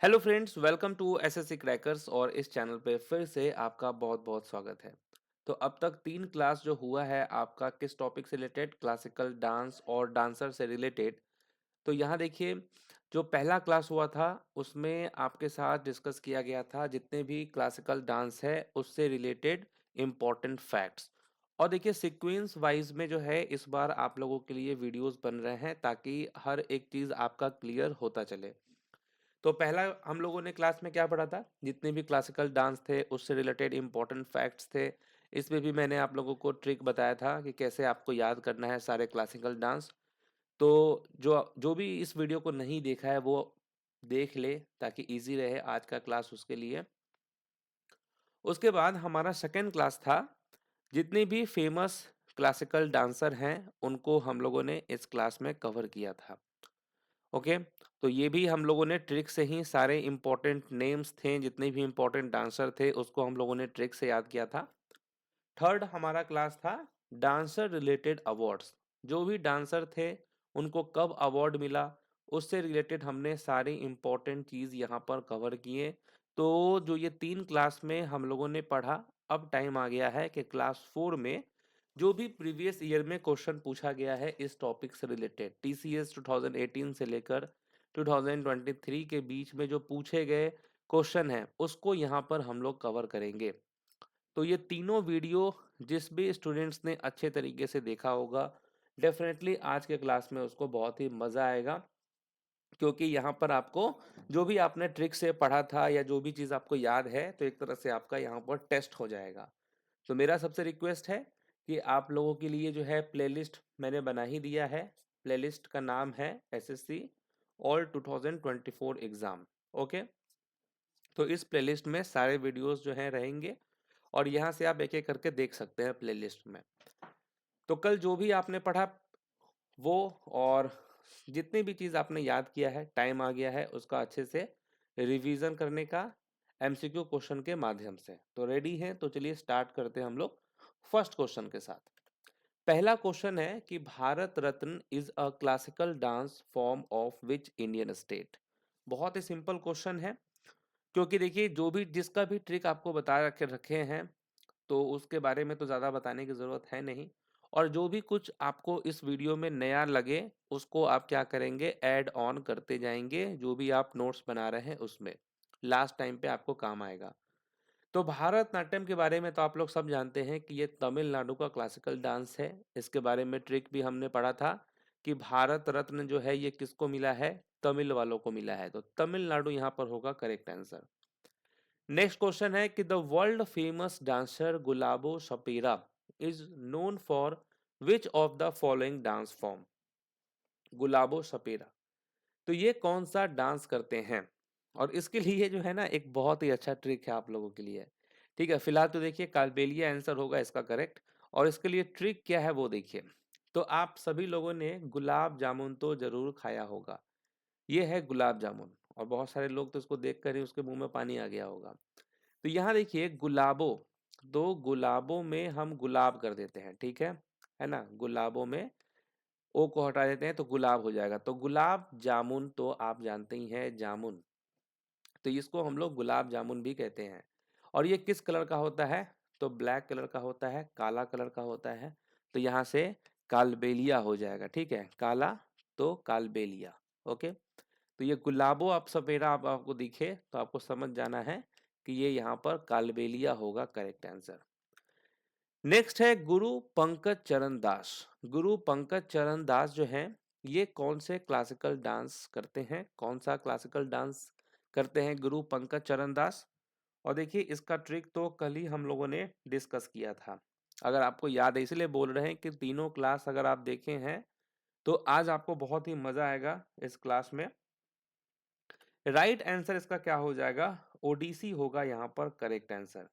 Hello friends, welcome to SSC crackers. और इस channel पे फिर से आपका बहुत बहुत स्वागत है। तो अब तक 3 क्लास जो हुआ है आपका किस टॉपिक से रिलेटेड, क्लासिकल डांस और डांसर से रिलेटेड। तो यहाँ देखिए, जो पहला क्लास हुआ था उसमें आपके साथ डिस्कस किया गया था जितने भी क्लासिकल डांस है उससे रिलेटेड इम्पोर्टेंट फैक्ट्स। और देखिए सीक्वेंस वाइज में जो है इस बार आप लोगों के लिए वीडियोस बन रहे हैं ताकि हर एक चीज़ आपका क्लियर होता चले। तो पहला हम लोगों ने क्लास में क्या पढ़ा था, जितने भी क्लासिकल डांस थे उससे रिलेटेड इंपॉर्टेंट फैक्ट्स थे। इसमें भी मैंने आप लोगों को ट्रिक बताया था कि कैसे आपको याद करना है सारे क्लासिकल डांस। तो जो जो भी इस वीडियो को नहीं देखा है वो देख ले ताकि इजी रहे आज का क्लास उसके लिए। उसके बाद हमारा सेकंड क्लास था, जितने भी फेमस क्लासिकल डांसर हैं उनको हम लोगों ने इस क्लास में कवर किया था। ओके, तो ये भी हम लोगों ने ट्रिक से ही सारे इम्पोर्टेंट नेम्स थे, जितने भी इम्पोर्टेंट डांसर थे उसको हम लोगों ने ट्रिक से याद किया था। थर्ड हमारा क्लास था डांसर रिलेटेड अवार्ड्स। जो भी डांसर थे उनको कब अवार्ड मिला उससे रिलेटेड हमने सारी इम्पोर्टेंट चीज़ यहाँ पर कवर किए। तो जो ये 3 क्लास में हम लोगों ने पढ़ा, अब टाइम आ गया है कि क्लास 4 में जो भी प्रीवियस ईयर में क्वेश्चन पूछा गया है इस टॉपिक से रिलेटेड, टीसीएस 2018 से लेकर 2023 के बीच में जो पूछे गए क्वेश्चन हैं उसको यहाँ पर हम लोग कवर करेंगे। तो ये तीनों वीडियो जिस भी स्टूडेंट्स ने अच्छे तरीके से देखा होगा, डेफिनेटली आज के क्लास में उसको बहुत ही मज़ा आएगा। क्योंकि यहाँ पर आपको जो भी आपने ट्रिक से पढ़ा था या जो भी चीज़ आपको याद है तो एक तरह से आपका यहाँ पर टेस्ट हो जाएगा। तो मेरा सबसे रिक्वेस्ट है कि आप लोगों के लिए जो है प्लेलिस्ट मैंने बना ही दिया है। प्लेलिस्ट का नाम है एसएससी ऑल 2024 एग्ज़ाम। ओके, तो इस प्लेलिस्ट में सारे वीडियोस जो हैं रहेंगे और यहाँ से आप एक एक करके देख सकते हैं प्लेलिस्ट में। तो कल जो भी आपने पढ़ा वो, और जितनी भी चीज़ आपने याद किया है, टाइम आ गया है उसका अच्छे से रिवीजन करने का एमसीक्यू क्वेश्चन के माध्यम से। तो रेडी हैं तो चलिए स्टार्ट करते हैं हम लोग फर्स्ट क्वेश्चन के साथ। पहला क्वेश्चन है कि Bharat Ratna is a classical dance form of which Indian state. बहुत ही सिंपल क्वेश्चन है, क्योंकि देखिए जो भी जिसका भी ट्रिक आपको बता रखे रखे हैं तो उसके बारे में तो ज़्यादा बताने की ज़रूरत है नहीं। और जो भी कुछ आपको इस वीडियो में नया लगे उसको आप क्या करेंगे, ऐड ऑन करते जाएंगे जो भी आप नोट्स बना रहे हैं उसमें, लास्ट टाइम पे आपको काम आएगा। तो भारतनाट्यम के बारे में तो आप लोग सब जानते हैं कि ये तमिलनाडु का क्लासिकल डांस है। इसके बारे में ट्रिक भी हमने पढ़ा था कि भारत रत्न जो है ये किसको मिला है, तमिल वालों को मिला है। तो तमिलनाडु यहाँ पर होगा करेक्ट आंसर। नेक्स्ट क्वेश्चन है कि the world famous dancer Gulabo Sapera is known for which of the following dance form. Gulabo Sapera, तो ये कौन सा डांस करते हैं। और इसके लिए जो है ना एक बहुत ही अच्छा ट्रिक है आप लोगों के लिए। ठीक है, फिलहाल तो देखिए कालबेलिया आंसर होगा इसका करेक्ट। और इसके लिए ट्रिक क्या है वो देखिए। तो आप सभी लोगों ने गुलाब जामुन तो जरूर खाया होगा, ये है गुलाब जामुन। और बहुत सारे लोग तो इसको देख कर ही उसके मुंह में पानी आ गया होगा। तो यहाँ देखिए गुलाबो, दो गुलाबों में हम गुलाब कर देते हैं, ठीक है ना। गुलाबों में ओ को हटा देते हैं तो गुलाब हो जाएगा। तो गुलाब जामुन तो आप जानते ही हैं जामुन, तो इसको हम लोग गुलाब जामुन भी कहते हैं। और ये किस कलर का होता है, तो ब्लैक कलर का होता है, काला कलर का होता है। तो यहाँ से कालबेलिया हो जाएगा, ठीक है, काला तो कालबेलिया। ओके, तो ये गुलाबो आप सपेरा आप आपको दिखे तो आपको समझ जाना है कि ये यहाँ पर कालबेलिया होगा करेक्ट आंसर। नेक्स्ट है गुरु पंकज चरण दास। गुरु पंकज चरण दास जो हैं ये कौन से क्लासिकल डांस करते हैं, कौन सा क्लासिकल डांस करते हैं गुरु पंकज चरण दास। और देखिए इसका ट्रिक तो कल ही हम लोगों ने डिस्कस किया था, अगर आपको याद है, इसलिए बोल रहे हैं कि तीनों क्लास अगर आप देखे हैं तो आज आपको बहुत ही मजा आएगा इस क्लास में। राइट आंसर इसका क्या हो जाएगा, ओडीसी होगा यहाँ पर करेक्ट आंसर।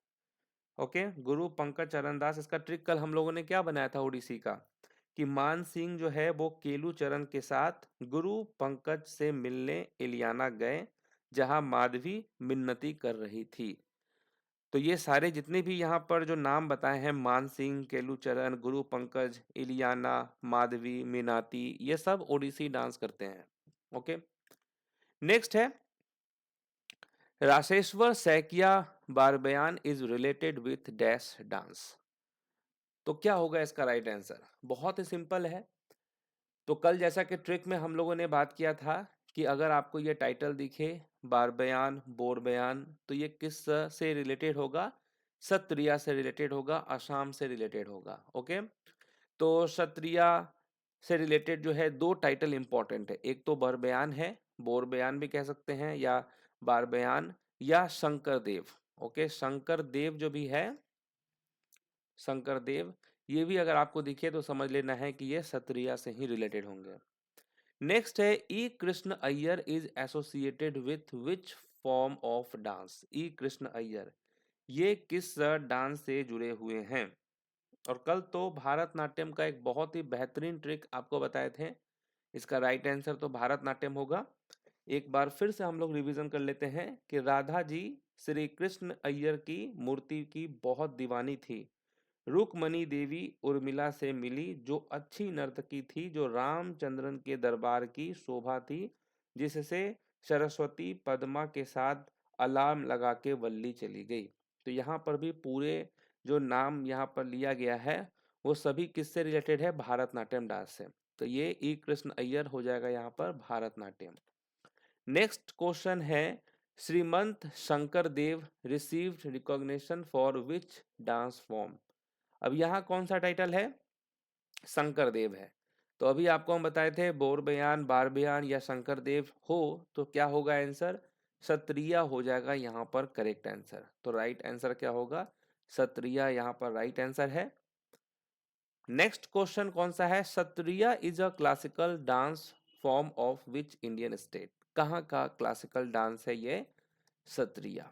ओके, गुरु पंकज चरण दास, इसका ट्रिक कल हम लोगों ने क्या बनाया था ओडीसी का, कि मान सिंह जो है वो केलू चरण के साथ गुरु पंकज से मिलने इलियाना गए जहां माधवी मिन्नती कर रही थी। तो ये सारे जितने भी यहाँ पर जो नाम बताए हैं, मान सिंह, केलू चरण, गुरु पंकज, इलियाना, माधवी, मीनाती, ये सब ओडिसी डांस करते हैं। ओके, नेक्स्ट है Rasheswar Saikia Barbayan is related with dash dance. तो क्या होगा इसका राइट आंसर? बहुत ही सिंपल है। तो कल जैसा कि ट्रिक में हम लोगों ने बात किया था कि अगर आपको ये टाइटल दिखे, बारबयान बोरबयान, तो ये किस से रिलेटेड होगा? सत्रिया से रिलेटेड होगा, असम से रिलेटेड होगा। ओके, तो सत्रिया से रिलेटेड जो है दो टाइटल इंपॉर्टेंट है, एक तो बरबयान है, बोरबयान भी कह सकते हैं, या बारबयान, या शंकर देव। ओके, शंकर देव जो भी है, शंकर देव, ये भी अगर आपको दिखे तो समझ लेना है कि ये सत्रिया से ही रिलेटेड होंगे। नेक्स्ट है E Krishna Iyer is associated with which form of dance. E Krishna Iyer ये किस डांस से जुड़े हुए हैं? और कल तो भारतनाट्यम का एक बहुत ही बेहतरीन ट्रिक आपको बताए थे। इसका राइट आंसर तो भारतनाट्यम होगा। एक बार फिर से हम लोग रिवीजन कर लेते हैं कि राधा जी श्री कृष्ण अय्यर की मूर्ति की बहुत दीवानी थी। रुक्मणी देवी उर्मिला से मिली, जो अच्छी नर्तकी थी, जो रामचंद्रन के दरबार की शोभा थी, जिससे सरस्वती पद्मा के साथ अलार्म लगा के वल्ली चली गई। तो यहाँ पर भी पूरे जो नाम यहाँ पर लिया गया है वो सभी किससे रिलेटेड है? भारतनाट्यम डांस से। तो ये ई कृष्ण अय्यर हो जाएगा यहाँ पर भारतनाट्यम। नेक्स्ट क्वेश्चन है Srimanta Sankar Dev received recognition for which dance form. अब यहाँ कौन सा टाइटल है? शंकर देव है। तो अभी आपको हम बताए थे बोरबयान, बारबयान या शंकर देव हो तो क्या होगा आंसर? सत्रिया हो जाएगा यहाँ पर करेक्ट आंसर। तो राइट आंसर क्या होगा? सत्रिया यहाँ पर राइट आंसर है। नेक्स्ट क्वेश्चन कौन सा है? Sattriya is a classical dance form of which Indian state. कहाँ का क्लासिकल डांस है ये सत्रिया?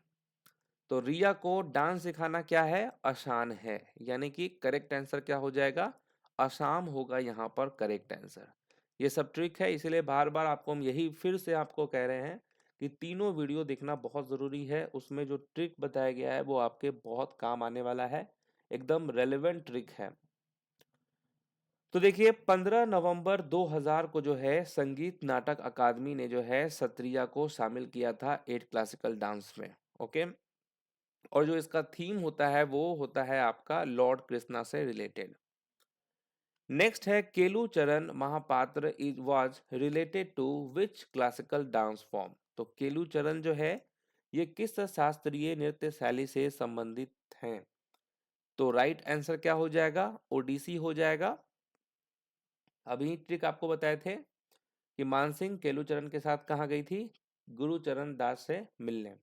तो रिया को डांस सिखाना क्या है? आसान है, यानी कि करेक्ट आंसर क्या हो जाएगा? आसाम होगा यहाँ पर करेक्ट आंसर। ये सब ट्रिक है, इसीलिए बार बार आपको हम यही फिर से आपको कह रहे हैं कि तीनों वीडियो देखना बहुत ज़रूरी है। उसमें जो ट्रिक बताया गया है वो आपके बहुत काम आने वाला है, एकदम रेलेवेंट ट्रिक है। तो देखिए 15 नवंबर 2000 को जो है संगीत नाटक अकादमी ने जो है सत्रिया को शामिल किया था 8 क्लासिकल डांस में। ओके, और जो इसका थीम होता है वो होता है आपका लॉर्ड कृष्णा से रिलेटेड। नेक्स्ट है Kelu Charan Mahapatra is was related to which classical dance form. तो केलू चरण जो है ये किस शास्त्रीय नृत्य शैली से संबंधित हैं? तो राइट आंसर क्या हो जाएगा? ओडिसी हो जाएगा। अभी ट्रिक आपको बताए थे कि मानसिंह केलूचरण के साथ कहाँ गई थी? गुरुचरण दास से मिलने।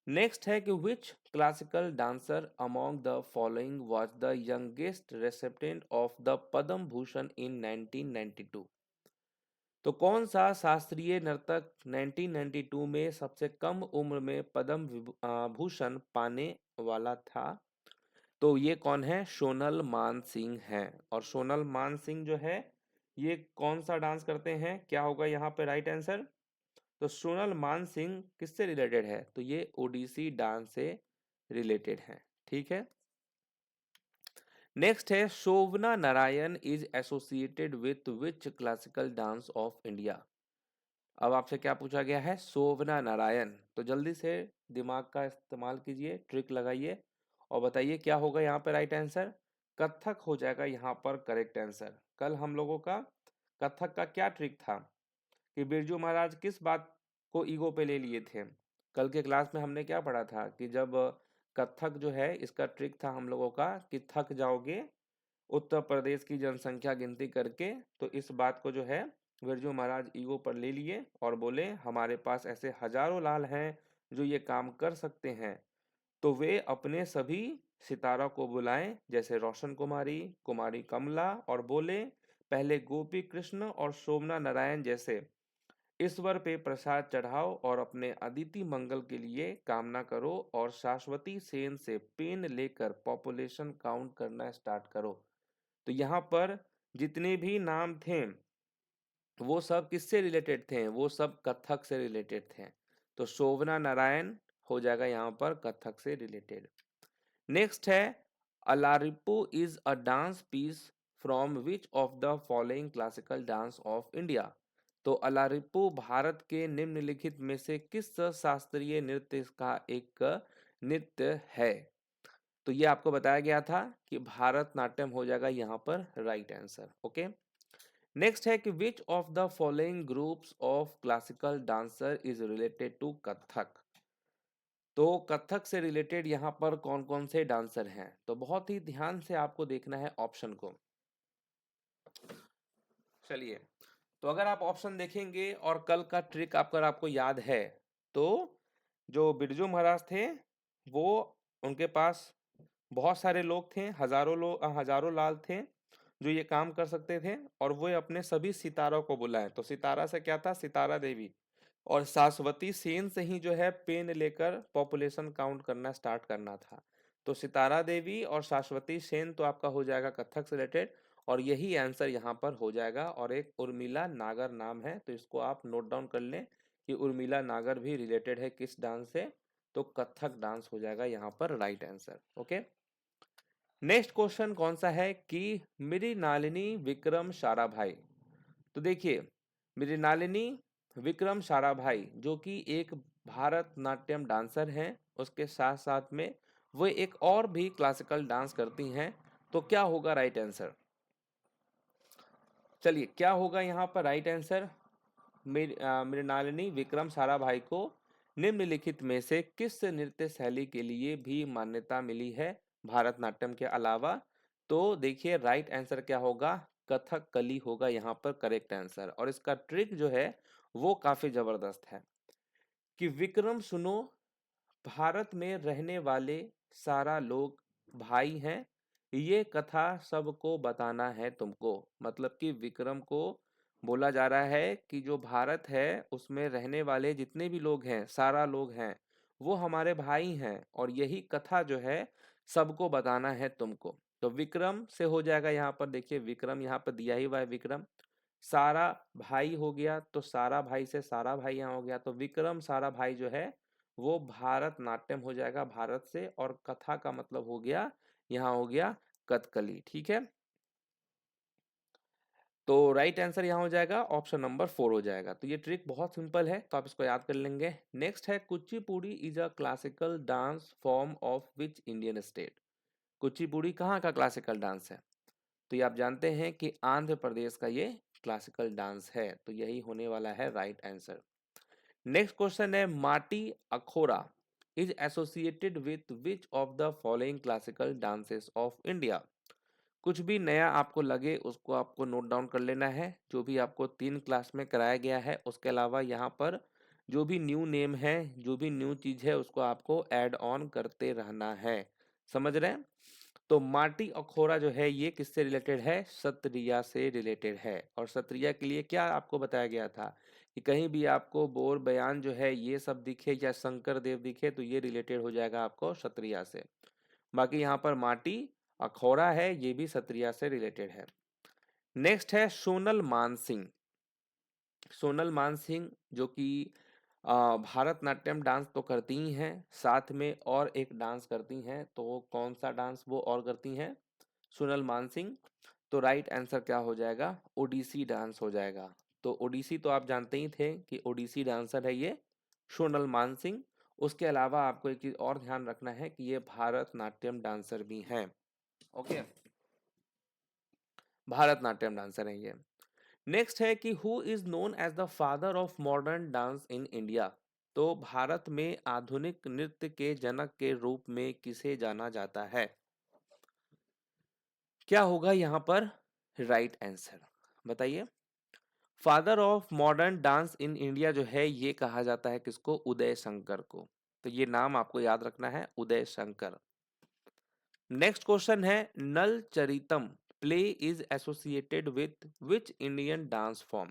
नेक्स्ट है कि which classical dancer among the following was the youngest recipient of the Padma Bhushan in 1992। तो कौन सा शास्त्रीय नर्तक 1992 में सबसे कम उम्र में पद्म भूषण पाने वाला था? तो ये कौन है? सोनल मान सिंह हैं। और सोनल मान सिंह जो है ये कौन सा डांस करते हैं? क्या होगा यहाँ पे राइट आंसर? तो सोनल मान सिंह किससे रिलेटेड है? तो ये ओडिसी डांस से रिलेटेड है। ठीक है। नेक्स्ट है Shobhana Narayan is associated with which classical dance of India. अब आपसे क्या पूछा गया है? शोभना नारायण। तो जल्दी से दिमाग का इस्तेमाल कीजिए, ट्रिक लगाइए और बताइए क्या होगा यहाँ पे राइट आंसर? कथक हो जाएगा यहाँ पर करेक्ट आंसर। कल हम लोगों का कथक का क्या ट्रिक था कि बिरजू महाराज किस बात को ईगो पे ले लिए थे? कल के क्लास में हमने क्या पढ़ा था कि जब कथक जो है इसका ट्रिक था हम लोगों का कि थक जाओगे उत्तर प्रदेश की जनसंख्या गिनती करके, तो इस बात को जो है बिरजू महाराज ईगो पर ले लिए और बोले हमारे पास ऐसे हजारों लाल हैं जो ये काम कर सकते हैं, तो वे अपने सभी सितारों को बुलाएं, जैसे रोशन कुमारी, कुमारी कमला, और बोले पहले गोपी कृष्ण और शोभना नारायण जैसे ईश्वर पे प्रसाद चढ़ाओ और अपने अदिति मंगल के लिए कामना करो और शाश्वती सेन से पेन लेकर पॉपुलेशन काउंट करना स्टार्ट करो। तो यहाँ पर जितने भी नाम थे वो सब किससे रिलेटेड थे? वो सब कथक से रिलेटेड थे। तो शोभना नारायण हो जाएगा यहाँ पर कथक से रिलेटेड। नेक्स्ट है Alarippu is a dance piece from which of the following classical dance of India. तो अलारिप्पू भारत के निम्नलिखित में से किस शास्त्रीय नृत्य का एक नृत्य है? तो ये आपको बताया गया था कि भारतनाट्यम हो जाएगा यहाँ पर राइट आंसर। ओके, नेक्स्ट है कि which of the following groups of classical dancer is related to Kathak. तो कथक से रिलेटेड यहाँ पर कौन कौन से डांसर हैं, तो बहुत ही ध्यान से आपको देखना है ऑप्शन को। चलिए, तो अगर आप ऑप्शन देखेंगे और कल का ट्रिक आपको याद है, तो जो बिरजू महाराज थे वो, उनके पास बहुत सारे लोग थे, हजारों लाल थे जो ये काम कर सकते थे, और वो अपने सभी सितारों को बुलाए। तो सितारा से क्या था, सितारा देवी और शाश्वती सेन से ही जो है पेन लेकर पॉपुलेशन काउंट करना स्टार्ट करना था। तो सितारा देवी और शाश्वती सेन तो आपका हो जाएगा कथक से रिलेटेड, और यही आंसर यहाँ पर हो जाएगा। और एक उर्मिला नागर नाम है, तो इसको आप नोट डाउन कर लें कि उर्मिला नागर भी रिलेटेड है किस डांस से, तो कथक डांस हो जाएगा यहाँ पर right answer. Okay, next question कौन सा है कि मृणालिनी विक्रम साराभाई। तो देखिए, मृणालिनी विक्रम साराभाई जो कि एक भारतनाट्यम डांसर हैं, उसके साथ साथ में वो एक और भी क्लासिकल डांस करती हैं। तो क्या होगा राइट आंसर? चलिए, क्या होगा यहाँ पर राइट आंसर? मृणालिनी विक्रम साराभाई को निम्नलिखित में से किस नृत्य शैली के लिए भी मान्यता मिली है भारतनाट्यम के अलावा? तो देखिए, राइट आंसर क्या होगा? कथकली होगा यहाँ पर करेक्ट आंसर। और इसका ट्रिक जो है वो काफी जबरदस्त है कि विक्रम सुनो, भारत में रहने वाले सारा लोग भाई हैं, ये कथा सबको बताना है तुमको। मतलब कि विक्रम को बोला जा रहा है कि जो भारत है उसमें रहने वाले जितने भी लोग हैं, सारा लोग हैं, वो हमारे भाई हैं, और यही कथा जो है सबको बताना है तुमको। तो विक्रम से हो जाएगा यहाँ पर, देखिए विक्रम यहाँ पर दिया ही हुआ है, विक्रम सारा भाई हो गया, तो सारा भाई से सारा भाई यहाँ हो गया, तो विक्रम सारा भाई जो है वो भारतनाट्यम हो जाएगा भारत से, और कथा का मतलब हो गया यहाँ हो गया कथकली। ठीक है, तो राइट आंसर यहाँ हो जाएगा ऑप्शन नंबर 4 हो जाएगा। तो ये ट्रिक बहुत सिंपल है, तो आप इसको याद कर लेंगे। नेक्स्ट है Kuchipudi is a classical dance form of which Indian state. Kuchipudi कहाँ का क्लासिकल डांस है? तो ये आप जानते हैं कि आंध्र प्रदेश का ये क्लासिकल डांस है, तो यही होने वाला है राइट आंसर। नेक्स्ट क्वेश्चन है माटी Akhaura is associated with which of the following classical dances of India. कुछ भी नया आपको लगे उसको आपको नोट डाउन कर लेना है, जो भी आपको 3 क्लास में कराया गया है, उसके अलावा यहाँ पर जो भी न्यू नेम है, जो भी न्यू चीज है, उसको आपको ऐड ऑन करते रहना है। समझ रहे हैं? तो माटी अखोरा जो है ये किससे रिलेटेड है? सत्रिया से रिलेटेड है। और सत्रिया के लिए क्या आपको बताया गया था कि कहीं भी आपको बोर बयान जो है ये सब दिखे या शंकर देव दिखे, तो ये रिलेटेड हो जाएगा आपको सत्रिया से। बाकी यहाँ पर माटी अखौरा है, ये भी सत्रिया से रिलेटेड है। नेक्स्ट है सोनल मानसिंह। सोनल मानसिंह जो कि भारतनाट्यम डांस तो करती ही हैं, साथ में और एक डांस करती हैं, तो वो कौन सा डांस वो और करती हैं? सोनल मानसिंह। तो राइट आंसर क्या हो जाएगा? ओडिसी डांस हो जाएगा। तो ओडिसी तो आप जानते ही थे कि ओडिसी डांसर है ये सोनल मानसिंह। उसके अलावा आपको एक चीज और ध्यान रखना है कि ये भारतनाट्यम डांसर भी हैं। ओके, भारतनाट्यम डांसर है ये। नेक्स्ट है कि who is known as the father of modern dance in India. तो भारत में आधुनिक नृत्य के जनक के रूप में किसे जाना जाता है? क्या होगा यहाँ पर राइट आंसर? बताइए। Father of modern dance in India जो है ये कहा जाता है किसको? उदय शंकर को। तो ये नाम आपको याद रखना है, उदय शंकर। नेक्स्ट क्वेश्चन है Nala Charitam play is associated with which Indian dance form.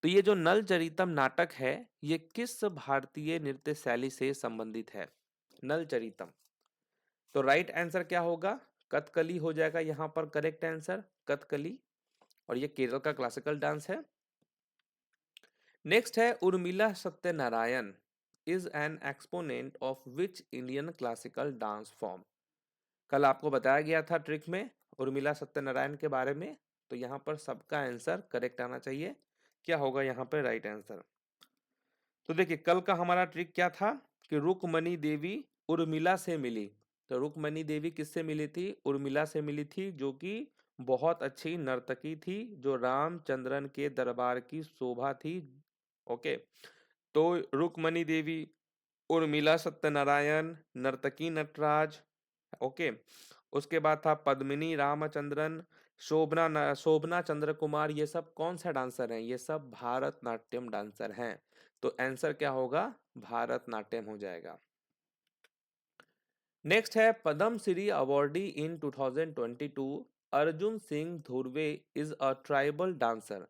तो ये जो नल चरितम नाटक है ये किस भारतीय नृत्य शैली से संबंधित है? नल चरितम, तो राइट आंसर क्या होगा? कथकली हो जाएगा यहाँ पर करेक्ट आंसर, कथकली। और ये केरल का क्लासिकल डांस है। नेक्स्ट है Urmila Satyanarayan is an exponent of which Indian classical dance form. कल आपको बताया गया था ट्रिक में उर्मिला सत्यनारायण के बारे में, तो यहाँ पर सबका आंसर करेक्ट आना चाहिए। क्या होगा यहाँ पे राइट आंसर? तो देखिए कल का हमारा ट्रिक क्या था कि रुक्मणी देवी उर्मिला से मिली। तो रुक्मणी देवी किससे मिली थी? उर्मिला से मिली थी, जो कि बहुत अच्छी नर्तकी थी, जो रामचंद्रन के दरबार की शोभा थी। ओके, तो रुक्मणी देवी, उर्मिला सत्यनारायण, नर्तकी नटराज। ओके, उसके बाद था पद्मिनी रामचंद्रन, शोभना चंद्र कुमार। ये सब कौन सा डांसर हैं? ये सब भारतनाट्यम डांसर हैं। तो आंसर क्या होगा? भारतनाट्यम हो जाएगा। नेक्स्ट है Padma Shri awardee in 2022 Arjun Singh Dhurve is a tribal dancer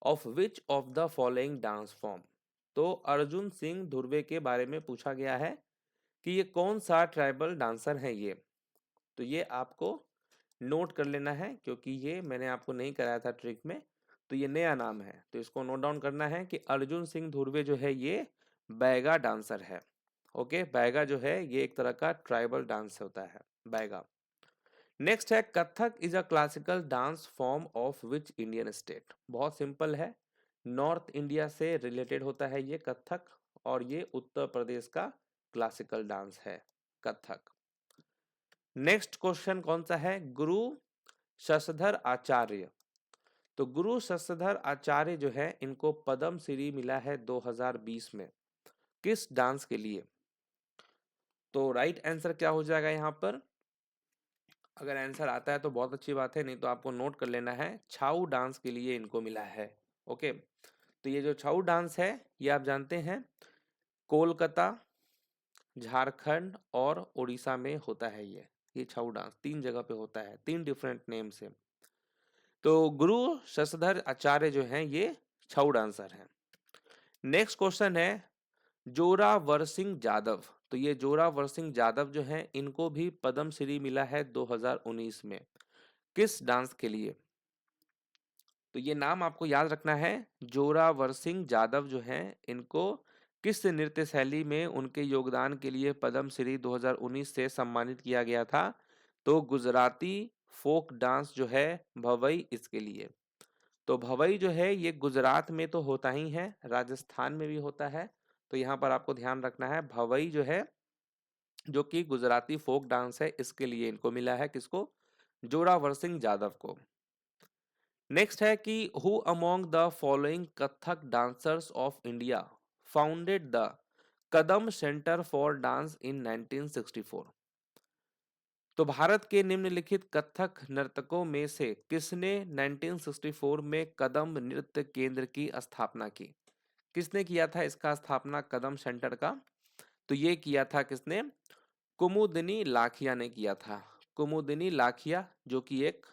of which of the following dance form. तो अर्जुन सिंह धुर्वे के बारे में पूछा गया है कि ये कौन सा ट्राइबल डांसर है ये। तो ये आपको नोट कर लेना है, क्योंकि ये मैंने आपको नहीं कराया था ट्रिक में, तो ये नया नाम है। तो इसको नोट डाउन करना है कि अर्जुन सिंह धुर्वे जो है ये बैगा डांसर है। ओके, बैगा जो है ये एक तरह का ट्राइबल डांस होता है, बैगा। नेक्स्ट है Kathak is a classical dance form of which Indian state. बहुत सिंपल है, नॉर्थ इंडिया से रिलेटेड होता है ये कथक, और ये उत्तर प्रदेश का क्लासिकल डांस है कथक। नेक्स्ट क्वेश्चन कौन सा है? गुरु शशधर आचार्य। तो गुरु शशधर आचार्य जो है इनको पद्म श्री मिला है 2020 में, किस डांस के लिए? तो राइट आंसर क्या हो जाएगा यहाँ पर? अगर आंसर आता है तो बहुत अच्छी बात है, नहीं तो आपको नोट कर लेना है, छाऊ डांस के लिए इनको मिला है। ओके, तो ये जो छाऊ डांस है ये आप जानते हैं कोलकाता, झारखंड और उड़ीसा में होता है। ये छाऊ डांस 3 जगह पे होता है, 3 डिफरेंट नेम से। तो गुरु शशधर आचार्य जो हैं ये छऊ डांसर हैं। नेक्स्ट क्वेश्चन है जोरावर सिंह जादव। तो ये जोरावर सिंह जादव जो हैं इनको भी पद्म श्री मिला है 2019 में, किस डांस के लिए? तो ये नाम आपको याद रखना है, जोरावर सिंह जादव जो हैं इनको किस नृत्य शैली में उनके योगदान के लिए पद्म श्री 2019 से सम्मानित किया गया था? तो गुजराती फोक डांस जो है भवई, इसके लिए। तो भवई जो है ये गुजरात में तो होता ही है, राजस्थान में भी होता है। तो यहाँ पर आपको ध्यान रखना है, भवई जो है जो कि गुजराती फोक डांस है, इसके लिए इनको मिला है, किसको? जोरावर सिंह जादव को। नेक्स्ट है कि who among the following Kathak dancers of India founded the Kadam centre for dance इन 1964। तो भारत के निम्नलिखित कथक नर्तकों में से किसने 1964 में कदम नृत्य केंद्र की स्थापना की? किसने किया था इसका स्थापना, कदम सेंटर का? तो ये किया था किसने? कुमुदिनी लाखिया ने किया था। कुमुदिनी लाखिया जो कि एक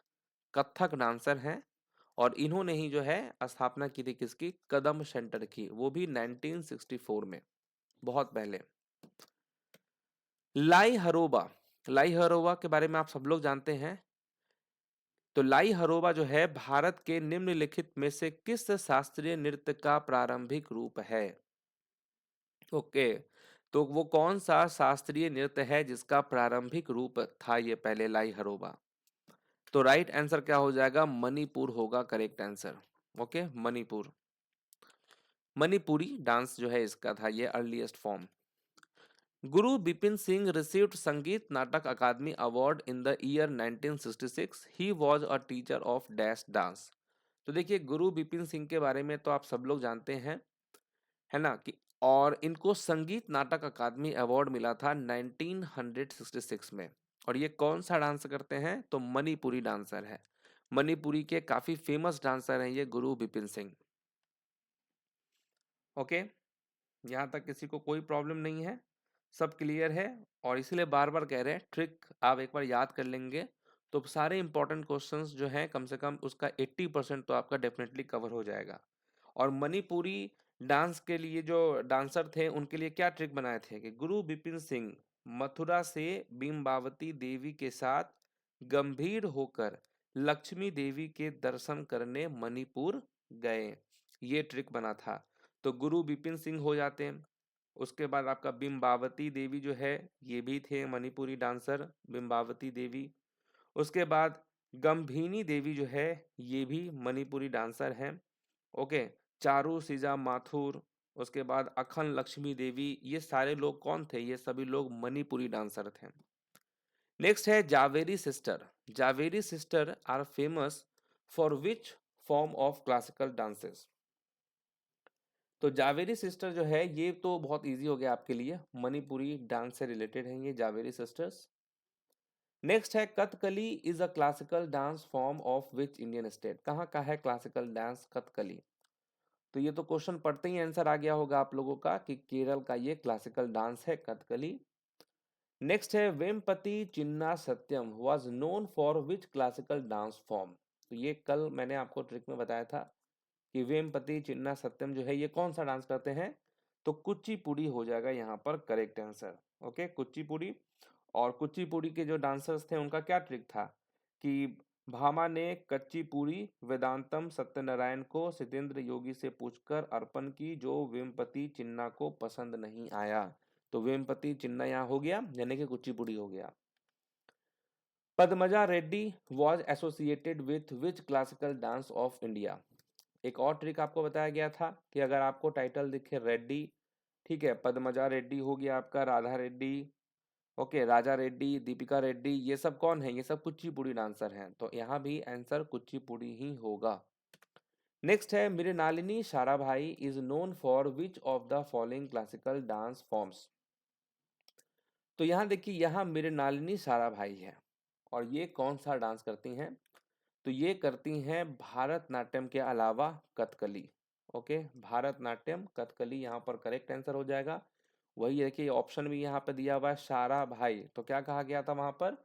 कथक डांसर हैं, और इन्होंने ही जो है स्थापना की थी किसकी? कदम सेंटर की, वो भी 1964 में, बहुत पहले। लाई हरोबा, लाई हरोबा के बारे में आप सब लोग जानते हैं। तो लाई हरोबा जो है भारत के निम्नलिखित में से किस शास्त्रीय नृत्य का प्रारंभिक रूप है? ओके, तो वो कौन सा शास्त्रीय नृत्य है जिसका प्रारंभिक रूप था ये पहले, लाई हरोबा? तो राइट आंसर क्या हो जाएगा? मणिपुर होगा correct answer. Okay, Manipur, Manipuri dance जो है इसका था ये earliest form. Guru Bipin Singh received Sangeet Natak Akademi award in the year 1966। He was a teacher of dash dance. तो देखिए गुरु बिपिन सिंह के बारे में तो आप सब लोग जानते हैं, है ना, कि और इनको संगीत नाटक अकादमी अवार्ड मिला था 1966 में। और ये कौन सा डांस करते हैं? तो मणिपुरी डांसर है। मणिपुरी के काफी फेमस डांसर हैं ये गुरु बिपिन सिंह। ओके, यहाँ तक किसी को कोई प्रॉब्लम नहीं है, सब क्लियर है। और इसीलिए बार बार कह रहे हैं ट्रिक आप एक बार याद कर लेंगे तो सारे इंपॉर्टेंट क्वेश्चंस जो हैं कम से कम उसका 80% तो आपका डेफिनेटली कवर हो जाएगा। और मणिपुरी डांस के लिए जो डांसर थे उनके लिए क्या ट्रिक बनाए थे कि गुरु बिपिन सिंह मथुरा से बिम्बावती देवी के साथ गंभीर होकर लक्ष्मी देवी के दर्शन करने मणिपुर गए, ये ट्रिक बना था। तो गुरु बिपिन सिंह हो जाते हैं। उसके बाद आपका बिम्बावती देवी जो है ये भी थे मणिपुरी डांसर, बिम्बावती देवी। उसके बाद गंभीनी देवी जो है ये भी मणिपुरी डांसर हैं। ओके, चारू सीजा माथुर, उसके बाद अखन लक्ष्मी देवी, ये सारे लोग कौन थे? ये सभी लोग मणिपुरी डांसर थे। नेक्स्ट है Jhaveri sister. Jhaveri sister are famous for which form of classical dances? तो जावेरी सिस्टर जो है ये तो बहुत इजी हो गया आपके लिए, मणिपुरी डांस से रिलेटेड है ये जावेरी सिस्टर्स। नेक्स्ट है Kathakali is a classical dance form of which Indian state? कहाँ का है क्लासिकल डांस कथकली? तो ये तो क्वेश्चन पढ़ते ही आंसर आ गया होगा आप लोगों का कि केरल का ये क्लासिकल डांस है कथकली। नेक्स्ट है Vempati Chinna Satyam was known for which classical dance form? तो ये कल मैंने आपको ट्रिक में बताया था कि वेमपति चिन्ना सत्यम जो है ये कौन सा डांस करते हैं? तो कुचिपुड़ी हो जाएगा यहाँ पर करेक्ट आंसर। ओके, कुचिपुड़ी। और कुचिपुड़ी के जो डांसर्स थे उनका क्या ट्रिक था कि भामा ने कच्चीपुड़ी वेदांतम सत्यनारायण को सितेंद्र योगी से पूछकर अर्पण की, जो वेमपति चिन्ना को पसंद नहीं आया। तो वेमपति चिन्ना यहाँ हो गया, यानी कि कुचिपुड़ी हो गया। Padmaja Reddy was associated with which classical dance of India? एक और ट्रिक आपको बताया गया था कि अगर आपको टाइटल दिखे रेड्डी, ठीक है, पद्मजा रेड्डी हो गया आपका, राधा रेड्डी, ओके, राजा रेड्डी, दीपिका रेड्डी, ये सब कौन है? ये सब कुचिपुड़ी डांसर हैं, तो यहाँ भी आंसर कुचिपुड़ी ही होगा। नेक्स्ट है Mrinalini Sarabhai is known for which of the following classical dance forms? तो यहाँ देखिए, यहाँ मृणालिनी साराभाई है और ये कौन सा डांस करती हैं? तो ये करती हैं भारतनाट्यम के अलावा कथकली। ओके, भारतनाट्यम कथकली यहाँ पर करेक्ट आंसर हो जाएगा। वही देखिए ऑप्शन भी यहाँ पे दिया हुआ है सारा भाई, तो क्या कहा गया था वहां पर?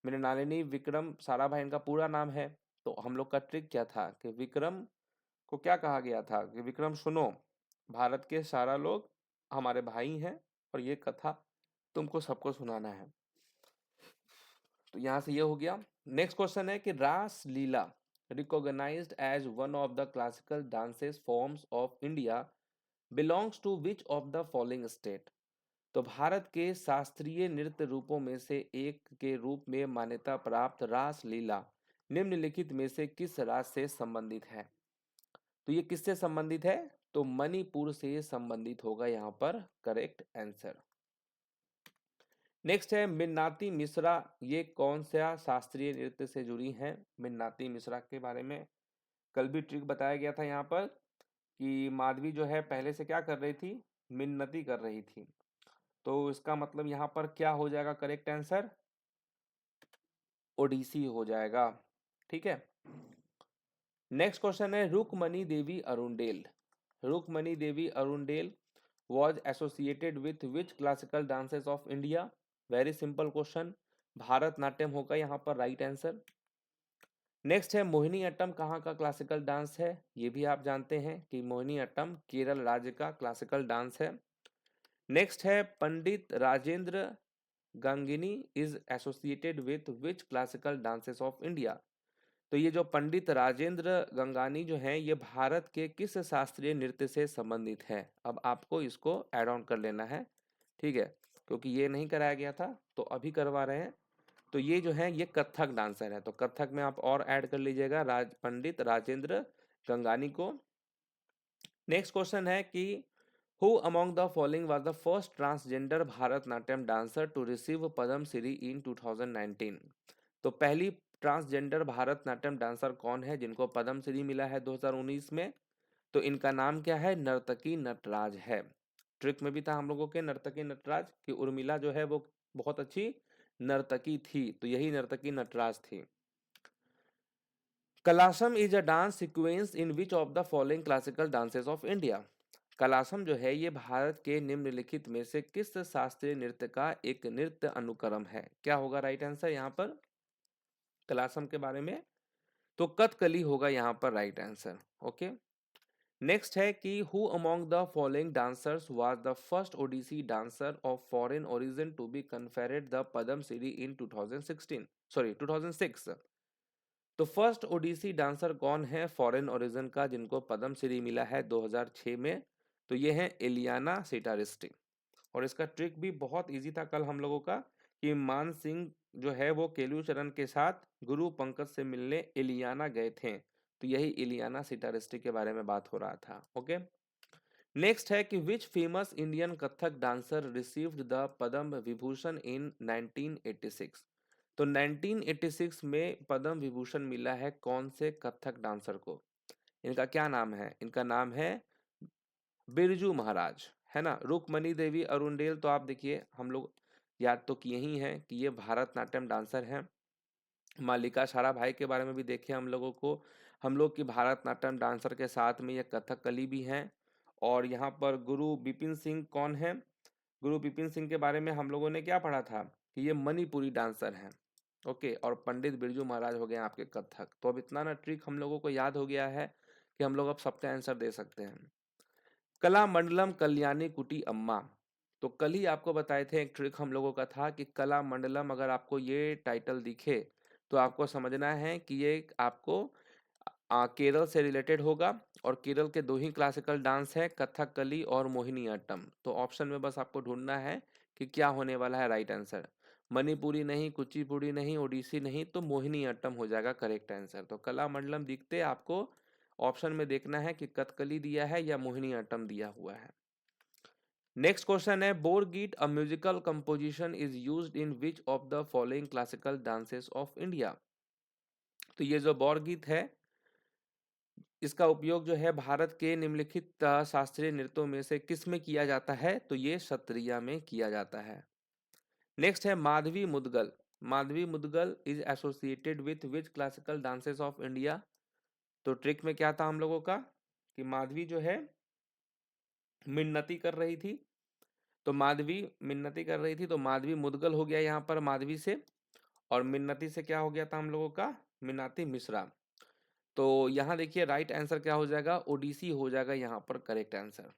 मृणालिनी विक्रम साराभाई इनका पूरा नाम है। तो हम लोग का ट्रिक क्या था कि विक्रम को क्या कहा गया था कि विक्रम सुनो, भारत के सारा लोग हमारे भाई हैं और ये कथा तुमको सबको सुनाना है। तो यहाँ से ये हो गया। नेक्स्ट क्वेश्चन है कि Raas Leela recognized as one of the classical dances forms of India belongs to which of the following state? तो भारत के शास्त्रीय नृत्य रूपों में से एक के रूप में मान्यता प्राप्त रास लीला निम्नलिखित में से किस राज्य से संबंधित है? तो ये किससे संबंधित है? तो मणिपुर से संबंधित होगा यहाँ पर करेक्ट आंसर। नेक्स्ट है मिन्नाती मिश्रा, ये कौन सा शास्त्रीय नृत्य से जुड़ी हैं? मिन्नाती मिश्रा के बारे में कल भी ट्रिक बताया गया था यहाँ पर कि माधवी जो है पहले से क्या कर रही थी? मिन्नती कर रही थी। तो इसका मतलब यहाँ पर क्या हो जाएगा करेक्ट आंसर? ओडिसी हो जाएगा। ठीक है। नेक्स्ट क्वेश्चन है Rukmini Devi Arundale. Rukmini Devi Arundale was associated with which classical dances of India? Very simple question, Bharatanatyam होगा यहाँ पर राइट आंसर। नेक्स्ट है मोहिनी अट्टम कहाँ का क्लासिकल डांस है? ये भी आप जानते हैं कि मोहिनी अट्टम केरल राज्य का क्लासिकल डांस है। नेक्स्ट है Pandit Rajendra Gangani is associated with which classical dances of India? तो ये जो पंडित राजेंद्र गंगानी जो हैं ये भारत के किस शास्त्रीय नृत्य से संबंधित है? अब आपको इसको ऐड ऑन कर लेना है, ठीक है, क्योंकि ये नहीं कराया गया था तो अभी करवा रहे हैं। तो ये जो है ये कथक डांसर है, तो कथक में आप और ऐड कर लीजिएगा पंडित राजेंद्र गंगानी को। नेक्स्ट क्वेश्चन है कि who among the following was the first transgender Bharatanatyam dancer to receive Padma Shri in 2019? तो पहली ट्रांसजेंडर भारतनाट्यम डांसर कौन है जिनको पद्म श्री मिला है 2019 में? तो इनका नाम क्या है? नर्तकी नटराज है। ट्रिक में भी था हम लोगों के नर्तकी नटराज की उर्मिला जो है वो बहुत अच्छी नर्तकी थी, तो यही नर्तकी नटराज थी। Kalasam is a dance sequence in which of the following classical dances of India? Kalasam जो है ये भारत के निम्नलिखित में से किस शास्त्रीय नृत्य का एक नृत्य अनुक्रम है? क्या होगा राइट आंसर यहाँ पर कलासम के बारे में? तो कथकली होगा यहाँ पर राइट आंसर। ओके। नेक्स्ट है कि who among the following dancers was the first Odissi dancer of foreign origin to be conferred the Padma Shri in 2016 sorry 2006? तो फर्स्ट ओडिसी डांसर कौन है फॉरेन ओरिजिन का जिनको पद्म श्री मिला है 2006 में? तो ये है एलियाना सिटारिस्टी। और इसका ट्रिक भी बहुत इजी था कल हम लोगों का कि मान सिंह जो है वो केलू चरण के साथ गुरु पंकज से मिलने एलियाना गए थे, तो यही इलियाना सिटारिस्टी के बारे में बात हो रहा था। ओके, नेक्स्ट है कि which famous Indian Kathak dancer received the Padma Vibhushan in 1986। तो 1986 में पद्म विभूषण मिला है कौन से कथक डांसर को? इनका क्या नाम है? इनका नाम है बिरजू महाराज, है ना। रुक्मणी देवी अरुंडेल तो आप देखिए हम लोग याद तो किए ही हैं कि ये भारतनाट्यम डांसर हैं। मालिका साराभाई के बारे में भी देखे हम लोगों को, हम लोग की भारतनाट्यम डांसर के साथ में ये कथकली भी हैं। और यहाँ पर गुरु बिपिन सिंह कौन है? गुरु बिपिन सिंह के बारे में हम लोगों ने क्या पढ़ा था कि ये मणिपुरी डांसर हैं। ओके, और पंडित बिरजू महाराज हो गए आपके कथक। तो अब इतना ना ट्रिक हम लोगों को याद हो गया है कि हम लोग अब सबका आंसर दे सकते हैं। कला मंडलम कल्याणी कुटी अम्मा। तो कल ही आपको बताए थे, एक ट्रिक हम लोगों का था कि कला मंडलम अगर आपको ये टाइटल दिखे तो आपको समझना है कि ये आपको केरल से रिलेटेड होगा। और केरल के दो ही क्लासिकल डांस है, कथकली और मोहिनीअट्टम। तो ऑप्शन में बस आपको ढूंढना है कि क्या होने वाला है राइट आंसर। मणिपुरी नहीं, कुचिपुड़ी नहीं, ओडिसी नहीं, तो मोहिनीअट्टम हो जाएगा करेक्ट आंसर। तो कला मंडलम दिखते आपको ऑप्शन में देखना है कि कथकली दिया है या मोहिनीअट्टम दिया हुआ है। नेक्स्ट क्वेश्चन है, Borgeet a musical composition is used in which of the following classical dances of India. तो ये जो बोरगीत है इसका उपयोग जो है भारत के निम्नलिखित शास्त्रीय नृत्यों में से किस में किया जाता है? तो ये सत्रिया में किया जाता है। नेक्स्ट है Madhavi Mudgal. Madhavi Mudgal is associated with which classical dances of India. तो ट्रिक में क्या था हम लोगों का कि माधवी जो है मिन्नती कर रही थी, तो माधवी मिन्नती कर रही थी तो माधवी मुदगल हो गया यहाँ पर माधवी से। और मिन्नती से क्या हो गया था हम लोगों का? मिनाती मिश्रा। तो यहाँ देखिए राइट आंसर क्या हो जाएगा? ओडिसी हो जाएगा यहाँ पर करेक्ट आंसर।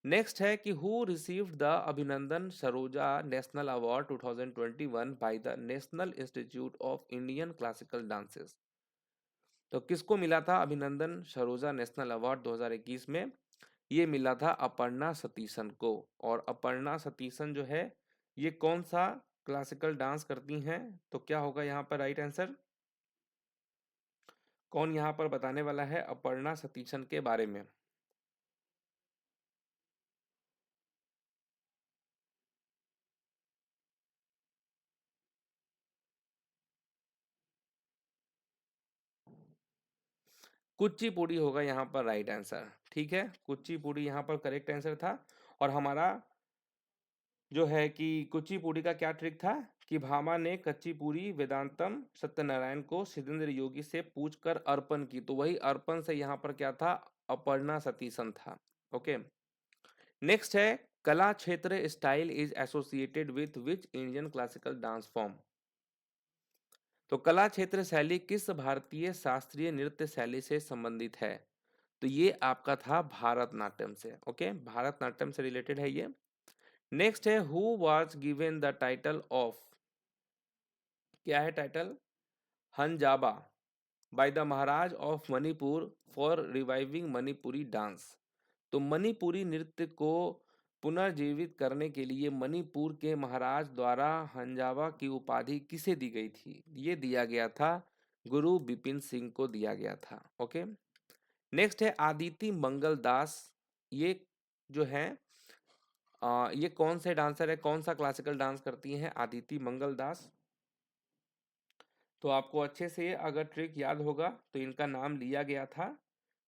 नेक्स्ट है कि हु रिसीव्ड द अभिनंदन Saroja national award 2021 by the national institute of Indian classical dances. तो किसको मिला था अभिनंदन सरोजा नेशनल अवार्ड 2021 में? ये मिला था अपर्णा सतीशन को। और अपर्णा सतीशन जो है ये कौन सा क्लासिकल डांस करती हैं? तो क्या होगा यहाँ पर राइट आंसर? कौन यहाँ पर बताने वाला है अपर्णा सतीशन के बारे में? कुचिपुड़ी होगा यहाँ पर राइट आंसर। ठीक है, कुचिपुड़ी यहाँ पर करेक्ट आंसर था। और हमारा जो है कि कुचिपुड़ी का क्या ट्रिक था कि भामा ने कच्चीपुड़ी वेदांतम सत्यनारायण को सिद्धेंद्र योगी से पूछकर अर्पण की। तो वही अर्पण से यहाँ पर क्या था? अपर्णा सतीशन था। ओके, नेक्स्ट है कला क्षेत्र style is associated with which Indian classical dance form. तो कला क्षेत्र शैली किस भारतीय शास्त्रीय नृत्य शैली से संबंधित है? तो ये आपका था भारतनाट्यम से। ओके, भारतनाट्यम से रिलेटेड है ये। नेक्स्ट है who was given the title of, क्या है title? Hanjaba by the Maharaj of Manipur for reviving Manipuri dance. तो मणिपुरी नृत्य को पुनर्जीवित करने के लिए मणिपुर के महाराज द्वारा हंजावा की उपाधि किसे दी गई थी? ये दिया गया था गुरु बिपिन सिंह को दिया गया था। ओके, नेक्स्ट है आदिति मंगल दास। ये जो है ये कौन से डांसर है, कौन सा क्लासिकल डांस करती हैं आदिति मंगल दास? तो आपको अच्छे से अगर ट्रिक याद होगा तो इनका नाम लिया गया था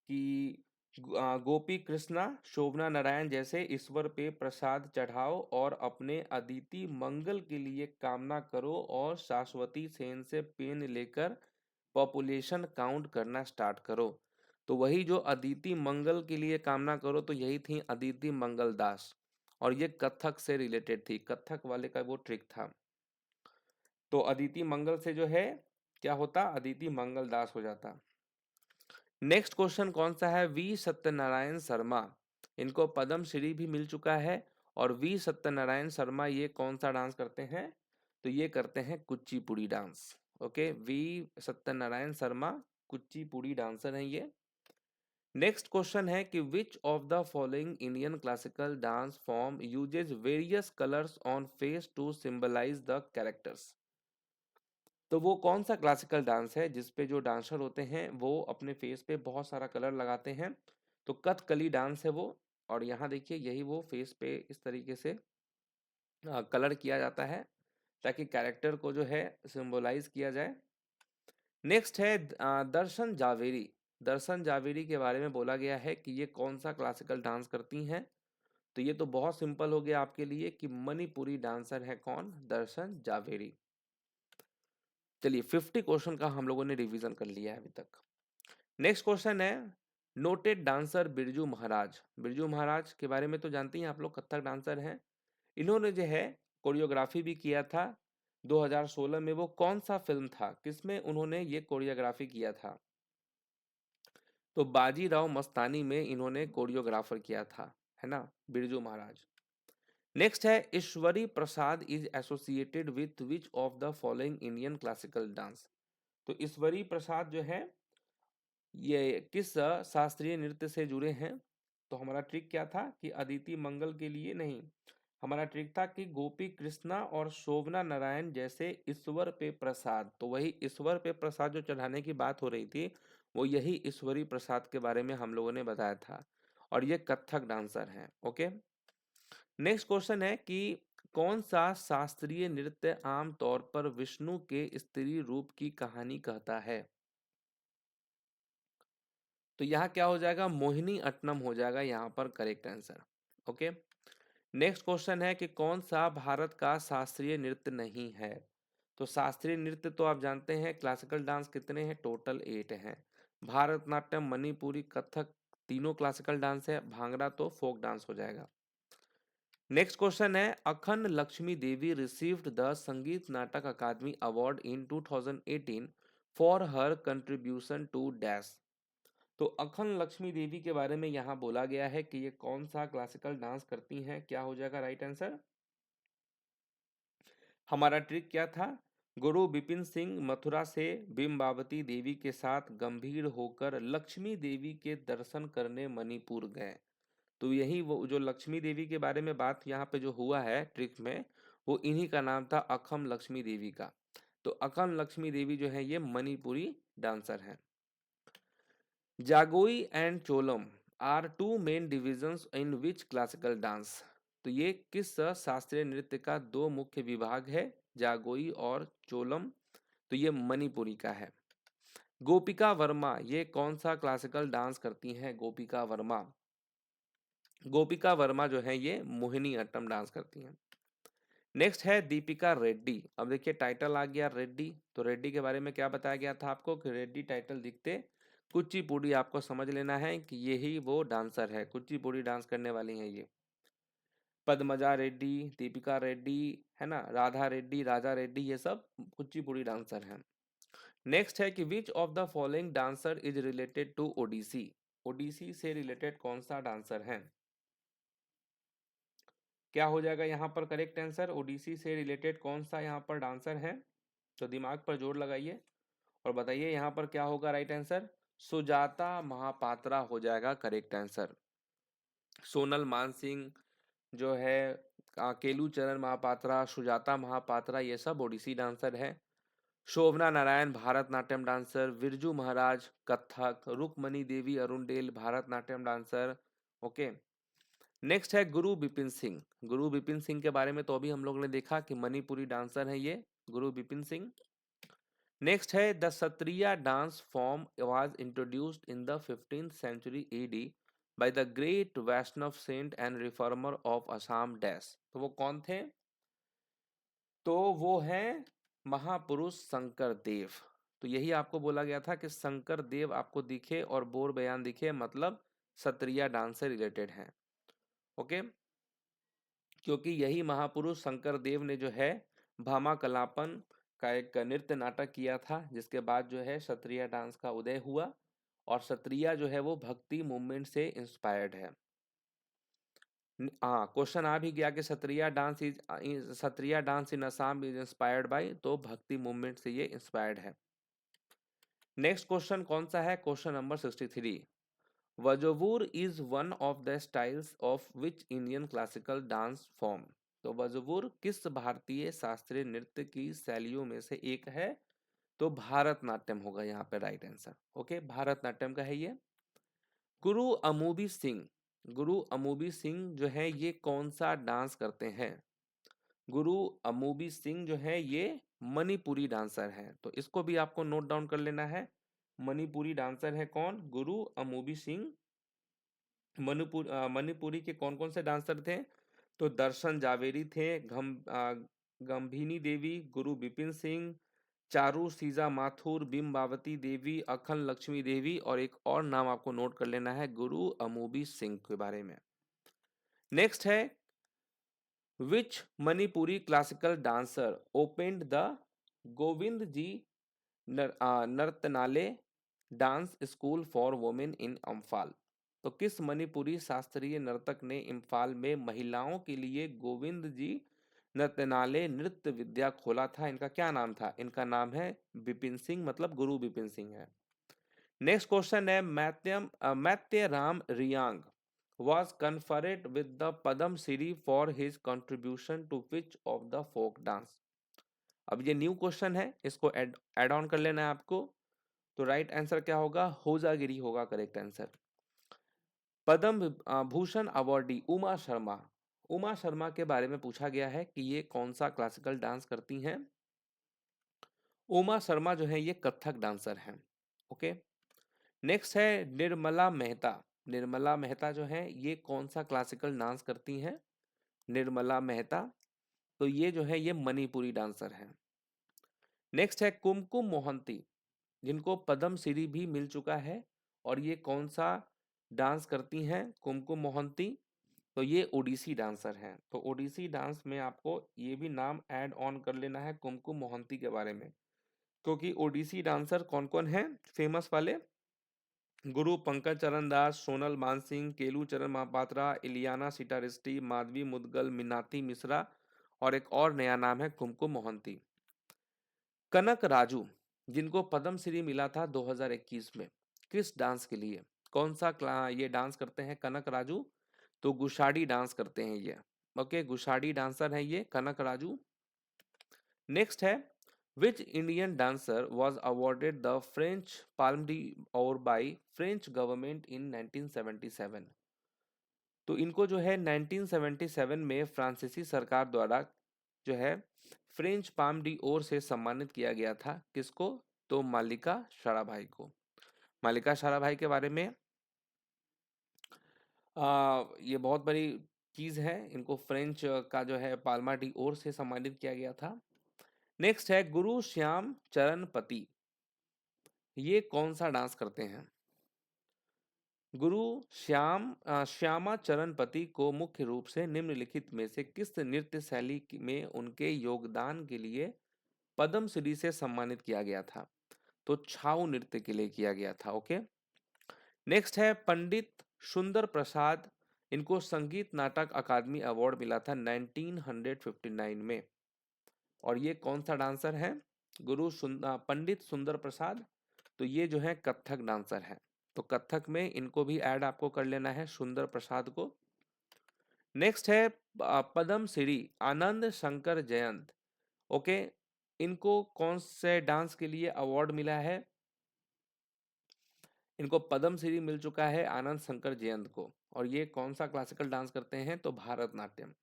कि गोपी कृष्णा शोभना नारायण जैसे ईश्वर पे प्रसाद चढ़ाओ और अपने अदिति मंगल के लिए कामना करो और शाश्वती सेन से पेन लेकर पॉपुलेशन काउंट करना स्टार्ट करो। तो वही जो अदिति मंगल के लिए कामना करो, तो यही थी अदिति मंगल दास। और ये कथक से रिलेटेड थी, कथक वाले का वो ट्रिक था। तो अदिति मंगल से जो है क्या होता? अदिति मंगल दास हो जाता। नेक्स्ट क्वेश्चन कौन सा है? वी सत्यनारायण शर्मा, इनको पद्म श्री भी मिल चुका है। और वी सत्यनारायण शर्मा ये कौन सा डांस करते हैं? तो ये करते हैं Kuchipudi dance. Okay, V Satyanarayana Sharma Kuchipudi dancer हैं ये। नेक्स्ट क्वेश्चन है कि which of the following Indian classical dance form uses various colours on face to symbolise the characters. तो वो कौन सा क्लासिकल डांस है जिसपे जो डांसर होते हैं वो अपने फेस पे बहुत सारा कलर लगाते हैं? तो कथकली डांस है वो। और यहाँ देखिए यही वो फेस पे इस तरीके से कलर किया जाता है ताकि कैरेक्टर को जो है सिंबलाइज किया जाए। नेक्स्ट है दर्शन जावेरी। दर्शन जावेरी के बारे में बोला गया है कि ये कौन सा क्लासिकल डांस करती हैं? तो ये तो बहुत सिंपल हो गया आपके लिए कि मणिपुरी डांसर है कौन? दर्शन जावेरी। चलिए 50 क्वेश्चन का हम लोगों ने रिवीजन कर लिया है अभी तक। नेक्स्ट क्वेश्चन है नोटेड डांसर बिरजू महाराज। बिरजू महाराज के बारे में तो जानते ही हैं आप लोग, कथक डांसर हैं। इन्होंने जो है कोरियोग्राफी भी किया था 2016 में। वो कौन सा फिल्म था, किसमें उन्होंने ये कोरियोग्राफी किया था? तो बाजीराव मस्तानी में इन्होंने कोरियोग्राफर किया था, है ना, बिरजू महाराज। नेक्स्ट है Ishwari Prasad is associated with which of the following Indian classical dance. तो ईश्वरी प्रसाद जो है ये किस शास्त्रीय नृत्य से जुड़े हैं? तो हमारा ट्रिक क्या था कि अदिति मंगल के लिए नहीं, हमारा ट्रिक था कि गोपी कृष्णा और शोभना नारायण जैसे ईश्वर पे प्रसाद। तो वही ईश्वर पे प्रसाद जो चढ़ाने की बात हो रही थी वो यही ईश्वरी प्रसाद के बारे में हम लोगों ने बताया था। और ये कथक डांसर हैं। ओके। नेक्स्ट क्वेश्चन है कि कौन सा शास्त्रीय नृत्य आमतौर पर विष्णु के स्त्री रूप की कहानी कहता है? तो यहाँ क्या हो जाएगा? मोहिनी अट्टनम हो जाएगा यहाँ पर correct answer. Okay. Next question है कि कौन सा भारत का शास्त्रीय नृत्य नहीं है? तो शास्त्रीय नृत्य तो आप जानते हैं क्लासिकल डांस कितने हैं? टोटल 8 हैं। भारतनाट्यम, मणिपुरी, कथक तीनों क्लासिकल डांस है। भांगड़ा तो फोक डांस हो जाएगा। नेक्स्ट क्वेश्चन है अखंड लक्ष्मी देवी received the Sangeet Natak Akademi award in 2018 for her contribution to dash. तो अखंड लक्ष्मी देवी के बारे में यहाँ बोला गया है कि ये कौन सा क्लासिकल डांस करती हैं? क्या हो जाएगा राइट आंसर? हमारा ट्रिक क्या था? गुरु बिपिन सिंह मथुरा से बिम्बावती देवी के साथ गंभीर होकर लक्ष्मी देवी के दर्शन करने मणिपुर गए। तो यही वो जो लक्ष्मी देवी के बारे में बात यहाँ पे जो हुआ है ट्रिक में, वो इन्हीं का नाम था अखम लक्ष्मी देवी का। तो अखम लक्ष्मी देवी जो है ये मणिपुरी डांसर हैं। Jagoi and Cholom are two main divisions in which classical dance. तो ये किस शास्त्रीय नृत्य का दो मुख्य विभाग है? जागोई और चोलम। तो ये मणिपुरी का है। गोपिका वर्मा ये कौन सा क्लासिकल डांस करती हैं? गोपिका वर्मा। गोपिका वर्मा जो है ये मोहिनी अट्टम डांस करती हैं। नेक्स्ट है दीपिका रेड्डी। अब देखिए टाइटल आ गया रेड्डी। तो रेड्डी के बारे में क्या बताया गया था आपको कि रेड्डी टाइटल दिखते कुचिपुड़ी। आपको समझ लेना है कि यही वो डांसर है, कुचिपुड़ी डांस करने वाली हैं ये। पद्मजा रेड्डी, दीपिका रेड्डी, है ना, राधा रेड्डी, राजा रेड्डी, ये सब कुचिपुड़ी डांसर हैं। नेक्स्ट है कि which of the following dancer is related to Odissi. Odissi से रिलेटेड कौन सा डांसर है? क्या हो जाएगा यहाँ पर करेक्ट आंसर? ओडिसी से रिलेटेड कौन सा यहाँ पर डांसर है? तो दिमाग पर जोर लगाइए और बताइए यहाँ पर क्या होगा राइट आंसर? सुजाता महापात्रा हो जाएगा करेक्ट आंसर। सोनल मानसिंह जो है, केलू चरण महापात्रा, सुजाता महापात्रा, ये सब ओडिसी डांसर है। Shobhana Narayan Bharatanatyam dancer, Birju Maharaj Kathak, Rukmini Devi Arundale Bharatanatyam dancer. Okay. Next है गुरु बिपिन सिंह। गुरु बिपिन सिंह के बारे में तो अभी हम लोग ने देखा कि मणिपुरी डांसर है ये गुरु बिपिन सिंह। नेक्स्ट है the Sattriya dance form was introduced in the 15th century AD by the great Vaishnava saint and reformer of Assam dash. तो वो कौन थे? तो वो हैं महापुरुष शंकर देव। तो यही आपको बोला गया था कि शंकर देव आपको दिखे और बोर बयान दिखे, मतलब सत्रिया डांस से रिलेटेड है। ओके। क्योंकि यही महापुरुष शंकर देव ने जो है भामा कलापन का एक नृत्य नाटक किया था, जिसके बाद जो है क्षत्रिय डांस का उदय हुआ। और क्षत्रिय जो है वो भक्ति मूवमेंट से इंस्पायर्ड है। हाँ, क्वेश्चन आ भी गया कि Sattriya dance in Assam is inspired by, तो भक्ति मूवमेंट से ये इंस्पायर्ड है। नेक्स्ट क्वेश्चन कौन सा है? Question number 63। Vazhuvoor is one of the styles of which Indian classical dance form. तो वजवूर किस भारतीय शास्त्रीय नृत्य की शैलियों में से एक है? तो भारतनाट्यम होगा यहाँ पे राइट आंसर। ओके, भारतनाट्यम का है ये। गुरु अमूबी सिंह, गुरु अमूबी सिंह जो है ये कौन सा डांस करते हैं? गुरु अमूबी सिंह जो है ये मणिपुरी डांसर है, तो इसको भी आपको नोट डाउन कर लेना है। मणिपुरी डांसर है कौन? गुरु अमूबी सिंह। मणिपुरी के कौन कौन से डांसर थे? तो दर्शन जावेरी थे, गंभिनी देवी, गुरु बिपिन सिंह, चारू सीजा माथुर, बिम्बावती देवी, अखन लक्ष्मी देवी, और एक और नाम आपको नोट कर लेना है गुरु अमूबी सिंह के बारे में। नेक्स्ट है, which Manipuri classical dancer opened the Govind ji Nartanalaya dance school for women in Imphal? तो किस मणिपुरी शास्त्रीय नर्तक ने इम्फाल में महिलाओं के लिए गोविंद जी नर्तनाले नृत्य विद्या खोला था? इनका क्या नाम था? इनका नाम है बिपिन सिंह, मतलब गुरु बिपिन सिंह है। नेक्स्ट क्वेश्चन है, मैत्य Ram Reang was conferred with the Padam Shri for his contribution to which of the folk dance? अब ये न्यू क्वेश्चन है, इसको ऐड ऑन कर लेना है आपको। तो राइट आंसर क्या होगा? होजागिरी होगा correct answer. Padma Bhushan awardee Uma Sharma, Uma Sharma के बारे में पूछा गया है कि ये कौन सा क्लासिकल डांस करती हैं? उमा शर्मा जो है ये कथक डांसर हैं। ओके, नेक्स्ट है निर्मला मेहता, निर्मला मेहता जो है ये कौन सा क्लासिकल डांस करती हैं? निर्मला मेहता, तो ये जो है ये मणिपुरी डांसर है। नेक्स्ट है कुमकुम मोहंती, जिनको पद्म श्री भी मिल चुका है, और ये कौन सा डांस करती हैं? कुमकुम मोहंती, तो ये ओडिसी डांसर हैं। तो ओडिसी डांस में आपको ये भी नाम ऐड ऑन कर लेना है कुमकुम मोहंती के बारे में, क्योंकि ओडिसी डांसर कौन कौन है फेमस वाले? गुरु पंकज चरण दास, सोनल मानसिंह, केलू चरण महापात्रा, इलियाना सिटारिस्टी, माधवी मुदगल, मीनाती मिश्रा, और एक और नया नाम है कुमकुम मोहंती। कनक राजू, जिनको पद्मश्री मिला था 2021 में, किस डांस के लिए? कौन सा ये डांस करते हैं कनक राजू? तो गुशाडी डांस करते हैं ये। ओके, गुशाडी डांसर है ये कनक राजू। नेक्स्ट है, which Indian dancer was awarded the French Palme d'Or by French government in 1977? तो इनको जो है 1977 में फ्रांसीसी सरकार द्वारा जो है फ्रेंच पाम डी ओर से सम्मानित किया गया था। किसको? तो मालिका साराभाई को। मालिका साराभाई के बारे में ये बहुत बड़ी चीज है, इनको फ्रेंच का जो है पाल्मा डी ओर से सम्मानित किया गया था। नेक्स्ट है गुरु श्याम चरणपति, ये कौन सा डांस करते हैं? गुरु श्यामा चरणपति को मुख्य रूप से निम्नलिखित में से किस नृत्य शैली में उनके योगदान के लिए पद्मश्री से सम्मानित किया गया था? तो छाऊ नृत्य के लिए किया गया था। ओके, नेक्स्ट है पंडित सुंदर प्रसाद, इनको संगीत नाटक अकादमी अवार्ड मिला था 1959 में, और ये कौन सा डांसर है? पंडित सुंदर प्रसाद, तो ये जो है कथक डांसर है। तो कथक में इनको भी ऐड आपको कर लेना है सुंदर प्रसाद को। नेक्स्ट है पद्म श्री आनंद शंकर जयंत। ओके, इनको कौन से डांस के लिए अवार्ड मिला है? इनको पद्म श्री मिल चुका है आनंद शंकर जयंत को, और ये कौन सा क्लासिकल डांस करते हैं? तो भारतनाट्यम।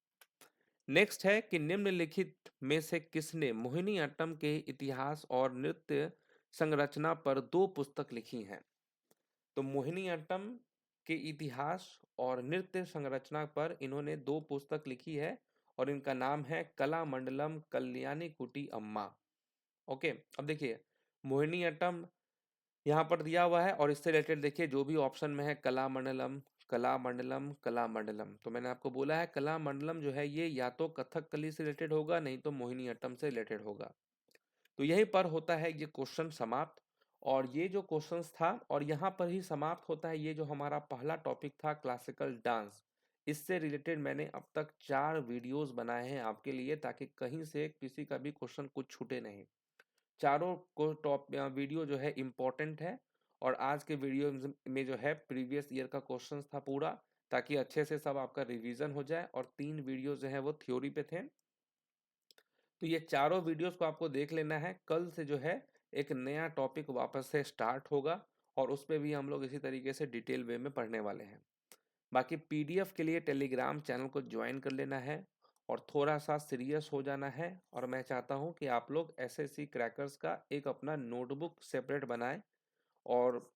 नेक्स्ट है कि निम्नलिखित में से किसने मोहिनीअट्टम के इतिहास और नृत्य संरचना पर 2 पुस्तक लिखी हैं? तो मोहिनीअट्टम के इतिहास और नृत्य संरचना पर इन्होंने 2 पुस्तक लिखी है, और इनका नाम है कला मंडलम कल्याणी कुटी अम्मा। ओके, अब देखिए मोहिनीअट्टम यहाँ पर दिया हुआ है, और इससे रिलेटेड देखिए जो भी ऑप्शन में है कला मंडलम, कला मंडलम, कला मंडलम, तो मैंने आपको बोला है कला मंडलम जो है ये या तो कथकली से रिलेटेड होगा, नहीं तो मोहिनीअट्टम से रिलेटेड होगा। तो यहीं पर होता है ये क्वेश्चन समाप्त, और ये जो क्वेश्चंस था और यहाँ पर ही समाप्त होता है ये जो हमारा पहला टॉपिक था क्लासिकल डांस। इससे रिलेटेड मैंने अब तक 4 वीडियोस बनाए हैं आपके लिए, ताकि कहीं से किसी का भी क्वेश्चन कुछ छूटे नहीं। चारों को वीडियो जो है इम्पोर्टेंट है, और आज के वीडियो में जो है प्रीवियस ईयर का क्वेश्चंस था पूरा, ताकि अच्छे से सब आपका रिवीजन हो जाए, और 3 वीडियो जो है वो थ्योरी पे थे। तो ये चारों वीडियोस को आपको देख लेना है। कल से जो है एक नया टॉपिक वापस से स्टार्ट होगा और उस पे भी हम लोग इसी तरीके से डिटेल वे में पढ़ने वाले हैं। बाकी पीडीएफ के लिए टेलीग्राम चैनल को ज्वाइन कर लेना है और थोड़ा सा सीरियस हो जाना है। और मैं चाहता हूँ कि आप लोग एसएससी क्रैकर्स का एक अपना नोटबुक सेपरेट बनाएं और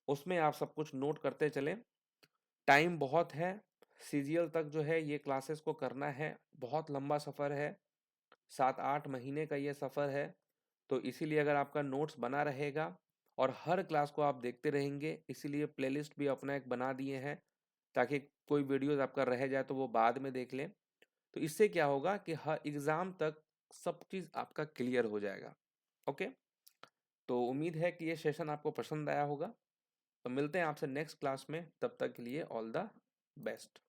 उसमें आप सब कुछ नोट करते चलें। टाइम बहुत है, सीजीएल तक जो है ये क्लासेस को करना है, बहुत लंबा सफ़र है, 7-8 महीने का ये सफ़र है। तो इसीलिए अगर आपका नोट्स बना रहेगा और हर क्लास को आप देखते रहेंगे, इसीलिए प्लेलिस्ट भी अपना एक बना दिए हैं ताकि कोई वीडियोस आपका रह जाए तो वो बाद में देख लें। तो इससे क्या होगा कि हर एग्ज़ाम तक सब चीज़ आपका क्लियर हो जाएगा। ओके, तो उम्मीद है कि ये सेशन आपको पसंद आया होगा। तो मिलते हैं आपसे नेक्स्ट क्लास में, तब तक के लिए ऑल द बेस्ट।